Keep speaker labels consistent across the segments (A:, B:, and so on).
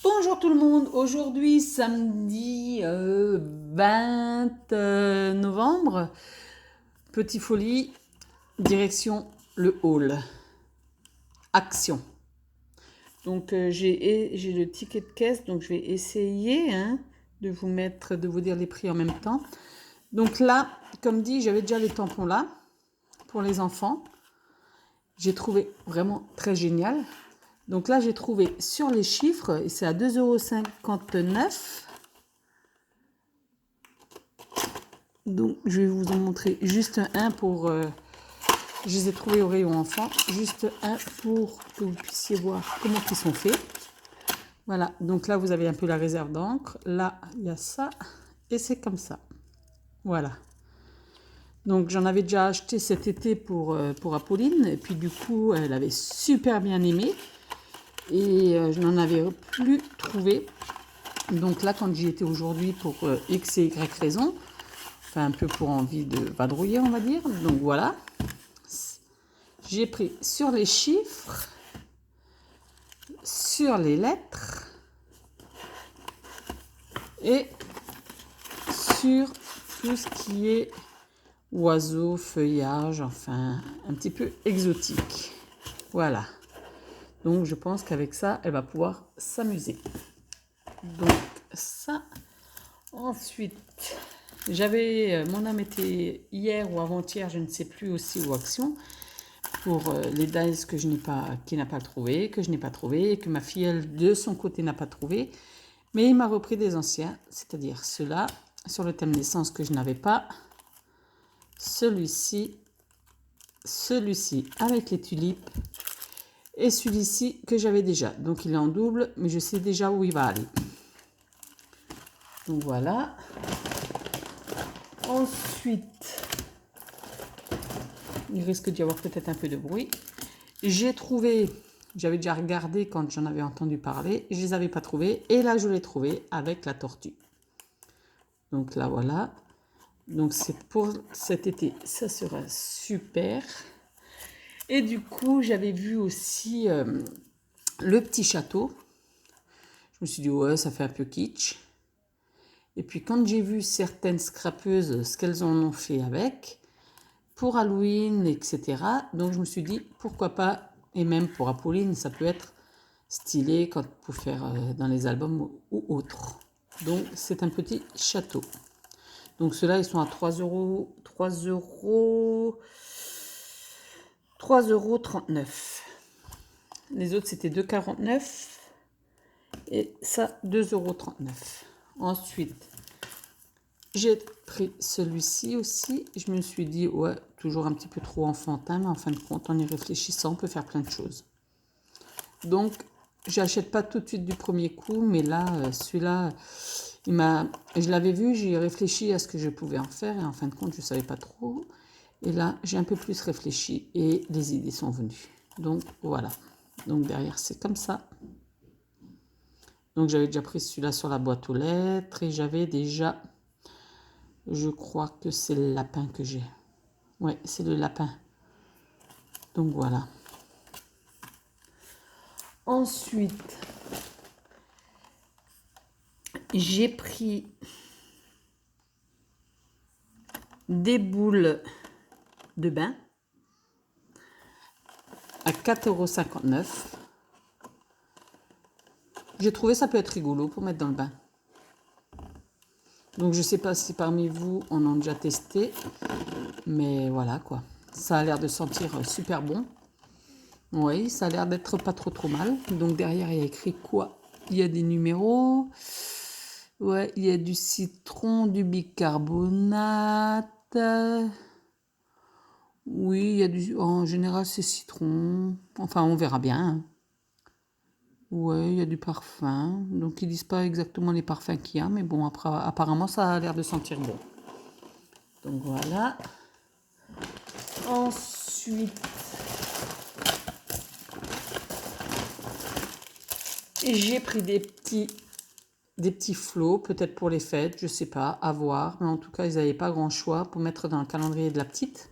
A: Bonjour tout le monde, aujourd'hui samedi 20 novembre, Petit Folie, direction le hall, action. Donc j'ai le ticket de caisse, donc je vais essayer de vous dire les prix en même temps. Donc là, comme dit, j'avais déjà les tampons là, pour les enfants. J'ai trouvé vraiment très génial. Donc là, j'ai trouvé sur les chiffres, et c'est à 2,59 €. Donc, je vais vous en montrer juste un pour... je les ai trouvés au rayon enfant. Juste un pour que vous puissiez voir comment ils sont faits. Voilà, donc là, vous avez un peu la réserve d'encre. Là, il y a ça. Et c'est comme ça. Voilà. Donc, j'en avais déjà acheté cet été pour Apolline. Et puis, du coup, elle avait super bien aimé. Et je n'en avais plus trouvé. Donc là, quand j'y étais aujourd'hui pour X et Y raison, enfin un peu pour envie de vadrouiller, on va dire. Donc voilà. J'ai pris sur les chiffres, sur les lettres et sur tout ce qui est oiseaux, feuillage, enfin un petit peu exotique. Voilà. Donc je pense qu'avec ça, elle va pouvoir s'amuser. Donc ça. Ensuite, mon âme était hier ou avant-hier, je ne sais plus, aussi aux Action pour les dies que qui n'a pas trouvé, que je n'ai pas trouvé, et que ma fille, elle, de son côté, n'a pas trouvé. Mais il m'a repris des anciens, c'est-à-dire ceux-là, sur le thème naissance que je n'avais pas, celui-ci avec les tulipes, et celui-ci que j'avais déjà. Donc il est en double, mais je sais déjà où il va aller. Donc voilà. Ensuite, il risque d'y avoir peut-être un peu de bruit. J'avais déjà regardé quand j'en avais entendu parler, je ne les avais pas trouvés, et là je l'ai trouvé avec la tortue. Donc là voilà. Donc c'est pour cet été, ça sera super. Et du coup, j'avais vu aussi le petit château. Je me suis dit, ouais, ça fait un peu kitsch. Et puis quand j'ai vu certaines scrapeuses, ce qu'elles en ont fait avec, pour Halloween, etc. Donc je me suis dit, pourquoi pas, et même pour Apolline, ça peut être stylé pour faire dans les albums ou autres. Donc c'est un petit château. Donc ceux-là, ils sont à 3,39 €. Les autres, c'était 2,49 € et ça, 2,39 €. Ensuite, j'ai pris celui-ci aussi. Je me suis dit, ouais, toujours un petit peu trop enfantin, mais en fin de compte, en y réfléchissant, on peut faire plein de choses. Donc, j'achète pas tout de suite du premier coup, mais là, celui-là, je l'avais vu, j'ai réfléchi à ce que je pouvais en faire, et en fin de compte, je savais pas trop. Et là, j'ai un peu plus réfléchi, et les idées sont venues. Donc, voilà. Donc, derrière, c'est comme ça. Donc, j'avais déjà pris celui-là sur la boîte aux lettres, et j'avais déjà... Je crois que c'est le lapin que j'ai. Ouais, c'est le lapin. Donc voilà. Ensuite, j'ai pris des boules de bain à 4,59 €. J'ai trouvé ça peut être rigolo pour mettre dans le bain. Donc je sais pas si parmi vous en ont déjà testé, mais voilà quoi. Ça a l'air de sentir super bon. Oui, ça a l'air d'être pas trop mal. Donc derrière il y a écrit quoi? Il y a des numéros. Ouais, il y a du citron, du bicarbonate. Oui, il y a en général c'est citron. Enfin, on verra bien, hein. Ouais, il y a du parfum. Donc ils disent pas exactement les parfums qu'il y a, mais bon, après, apparemment ça a l'air de sentir bon. Donc voilà. Ensuite, j'ai pris des petits flots, peut-être pour les fêtes, je sais pas, à voir. Mais en tout cas, ils n'avaient pas grand choix pour mettre dans le calendrier de la petite.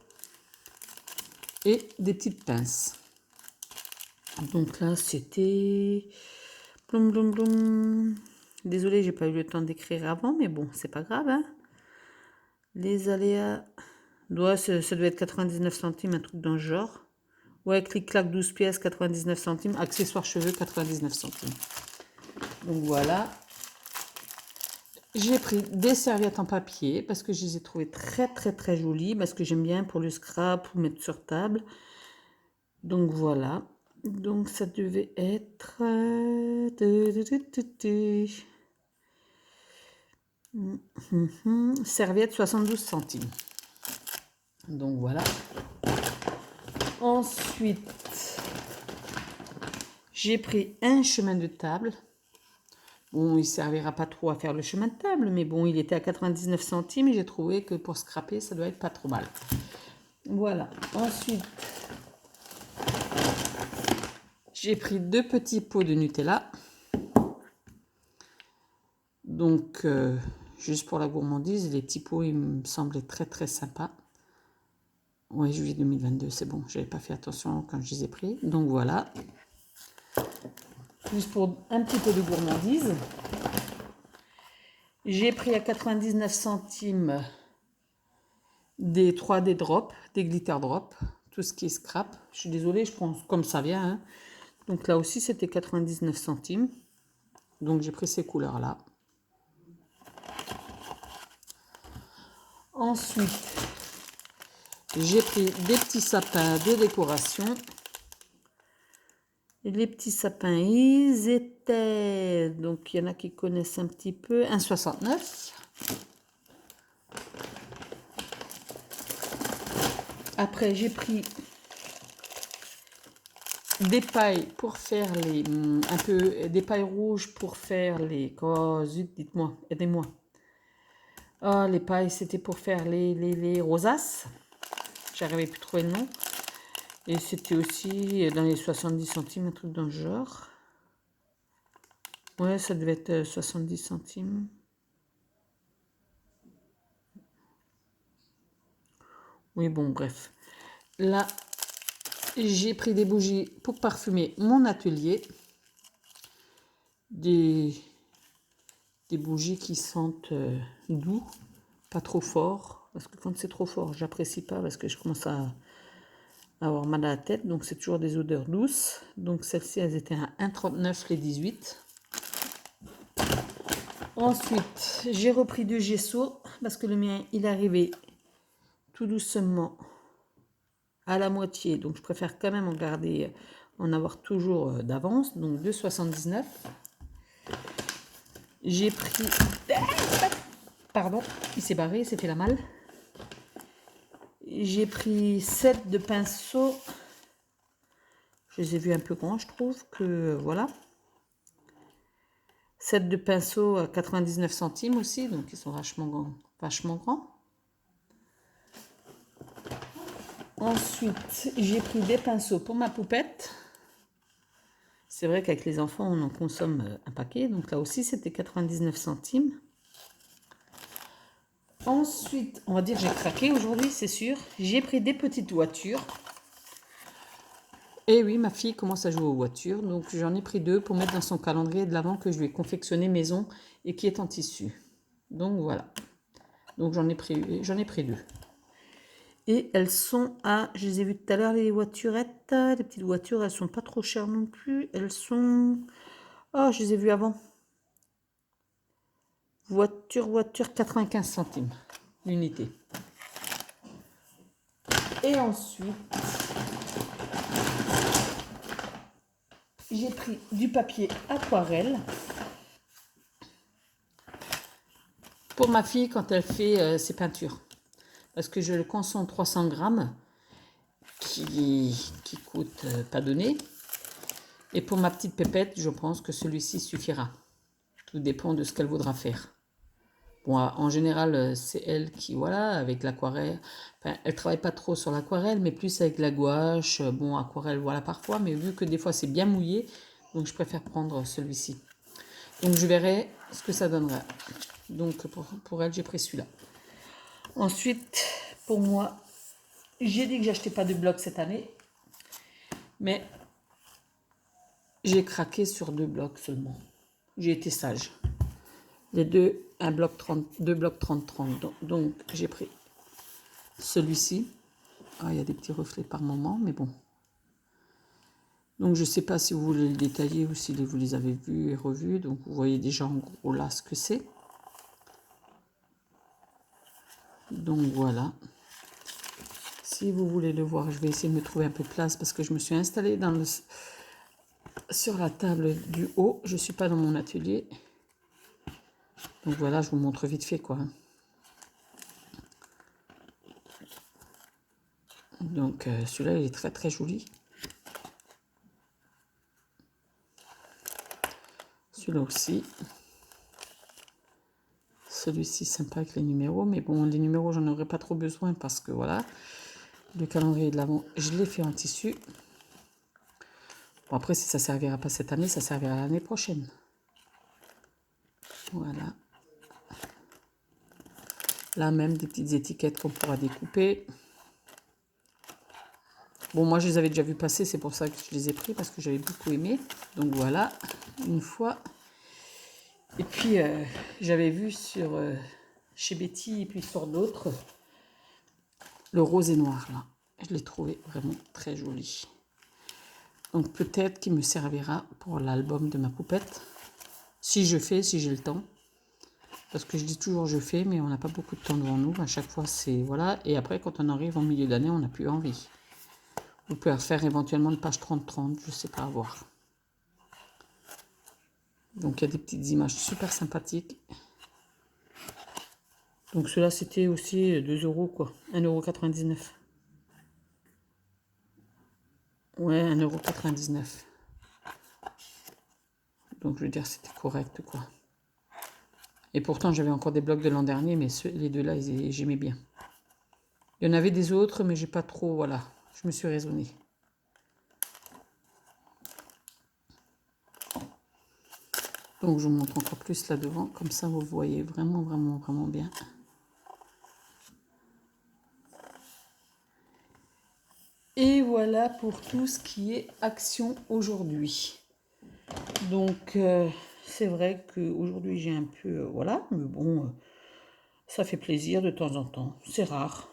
A: Et des petites pinces. Donc là, c'était Bloum, bloum, bloum. Désolée, j'ai pas eu le temps d'écrire avant, mais bon, c'est pas grave. Hein. Les aléas. Ça doit être 99 centimes, un truc dans le genre. Ouais, clic-clac, 12 pièces, 99 centimes. Accessoires cheveux, 99 centimes. Donc voilà. J'ai pris des serviettes en papier parce que je les ai trouvées très très très jolies. Parce que j'aime bien pour le scrap ou mettre sur table. Donc voilà. Donc ça devait être... Serviette 72 centimes. Donc voilà. Ensuite, j'ai pris un chemin de table. Bon, il servira pas trop à faire le chemin de table, mais bon, il était à 99 centimes et j'ai trouvé que pour scraper, ça doit être pas trop mal. Voilà. Ensuite, j'ai pris 2 petits pots de Nutella. Donc, juste pour la gourmandise, les petits pots, ils me semblaient très très sympas. Ouais, juillet 2022, c'est bon, j'avais pas fait attention quand je les ai pris. Donc voilà. Juste pour un petit peu de gourmandise. J'ai pris à 99 centimes des 3D drops, des glitter drops, tout ce qui est scrap. Je suis désolée, je prends comme ça vient. Hein. Donc là aussi, c'était 99 centimes. Donc j'ai pris ces couleurs-là. Ensuite, j'ai pris des petits sapins de décoration. Et les petits sapins, ils étaient... Donc il y en a qui connaissent un petit peu. 1,69. Après, j'ai pris des pailles pour faire les... Un peu des pailles rouges pour faire les... Oh zut, dites-moi, aidez-moi. Oh, les pailles, c'était pour faire les rosaces. J'arrivais plus à trouver le nom. Et c'était aussi dans les 70 centimes, un truc dans le genre. Ouais, ça devait être 70 centimes. Oui, bon, bref. Là, j'ai pris des bougies pour parfumer mon atelier. Des bougies qui sentent doux, pas trop fort. Parce que quand c'est trop fort, j'apprécie pas parce que je commence à avoir mal à la tête. Donc, c'est toujours des odeurs douces. Donc, celles-ci, elles étaient à 1,39 les 18. Ensuite, j'ai repris du gesso parce que le mien, il est arrivé tout doucement à la moitié. Donc, je préfère quand même en avoir toujours d'avance. Donc, 2,79. J'ai pris... Pardon, il s'est barré, il s'est fait la malle. J'ai pris 7 de pinceaux. Je les ai vus un peu grands, je trouve que voilà. 7 de pinceaux à 99 centimes aussi, donc ils sont vachement grands. Ensuite, j'ai pris des pinceaux pour ma poupette. C'est vrai qu'avec les enfants, on en consomme un paquet. Donc là aussi, c'était 99 centimes. Ensuite, on va dire j'ai craqué aujourd'hui, c'est sûr. J'ai pris des petites voitures. Et oui, ma fille commence à jouer aux voitures. Donc j'en ai pris 2 pour mettre dans son calendrier de l'avant que je lui ai confectionné maison et qui est en tissu. Donc voilà. Donc j'en ai pris 2. Et elles sont à... Je les ai vues tout à l'heure, les voiturettes. Les petites voitures, elles sont pas trop chères non plus. Elles sont... Oh, je les ai vues avant. Voiture, 95 centimes l'unité. Et ensuite, j'ai pris du papier aquarelle pour ma fille quand elle fait ses peintures. Parce que je le consomme 300 grammes qui coûte pas donné. Et pour ma petite pépette, je pense que celui-ci suffira. Tout dépend de ce qu'elle voudra faire. Bon, en général, c'est elle qui, voilà, avec l'aquarelle. Enfin, elle travaille pas trop sur l'aquarelle, mais plus avec la gouache. Bon, aquarelle, voilà, parfois. Mais vu que des fois, c'est bien mouillé, donc je préfère prendre celui-ci. Donc, je verrai ce que ça donnera. Donc, pour elle, j'ai pris celui-là. Ensuite, pour moi, j'ai dit que j'achetais pas de bloc cette année. Mais j'ai craqué sur 2 blocs seulement. J'ai été sage. Les deux, un bloc 30, 2 blocs 30-30. Donc j'ai pris celui-ci. Ah, il y a des petits reflets par moment, mais bon. Donc je ne sais pas si vous voulez le détailler ou si vous les avez vus et revus. Donc vous voyez déjà en gros là ce que c'est. Donc voilà. Si vous voulez le voir, je vais essayer de me trouver un peu de place parce que je me suis installée sur la table du haut. Je ne suis pas dans mon atelier. Donc voilà, je vous montre vite fait quoi. Donc celui-là, il est très très joli. Celui-là aussi. Celui-ci sympa avec les numéros. Mais bon, les numéros, j'en aurais pas trop besoin parce que voilà. Le calendrier de l'Avent, je l'ai fait en tissu. Bon, après, si ça ne servira pas cette année, ça servira l'année prochaine. Voilà. Là même, des petites étiquettes qu'on pourra découper. Bon, moi, je les avais déjà vus passer, c'est pour ça que je les ai pris, parce que j'avais beaucoup aimé. Donc voilà, une fois. Et puis, j'avais vu chez Betty et puis sur d'autres, le rose et noir, là. Je l'ai trouvé vraiment très joli. Donc peut-être qu'il me servira pour l'album de ma poupette. Si j'ai le temps. Parce que je dis toujours je fais, mais on n'a pas beaucoup de temps devant nous. À chaque fois, c'est voilà. Et après, quand on arrive en milieu d'année, on n'a plus envie. Vous pouvez faire éventuellement une page 30-30, je ne sais pas, à voir. Donc, il y a des petites images super sympathiques. Donc, ceux-là, c'était aussi 2 €, quoi. 1,99 €. Ouais, 1,99 €. Donc, je veux dire, c'était correct, quoi. Et pourtant, j'avais encore des blocs de l'an dernier, mais les deux-là, j'aimais bien. Il y en avait des autres, mais j'ai pas trop, voilà. Je me suis raisonnée. Donc, je vous montre encore plus là devant. Comme ça, vous voyez vraiment, vraiment, vraiment bien. Et voilà pour tout ce qui est action aujourd'hui. Donc, c'est vrai qu'aujourd'hui, j'ai un peu... voilà, mais bon, ça fait plaisir de temps en temps. C'est rare.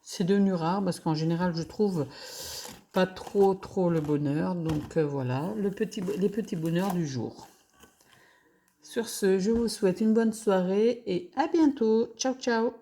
A: C'est devenu rare parce qu'en général, je trouve pas trop le bonheur. Donc, voilà, les petits bonheurs du jour. Sur ce, je vous souhaite une bonne soirée et à bientôt. Ciao, ciao.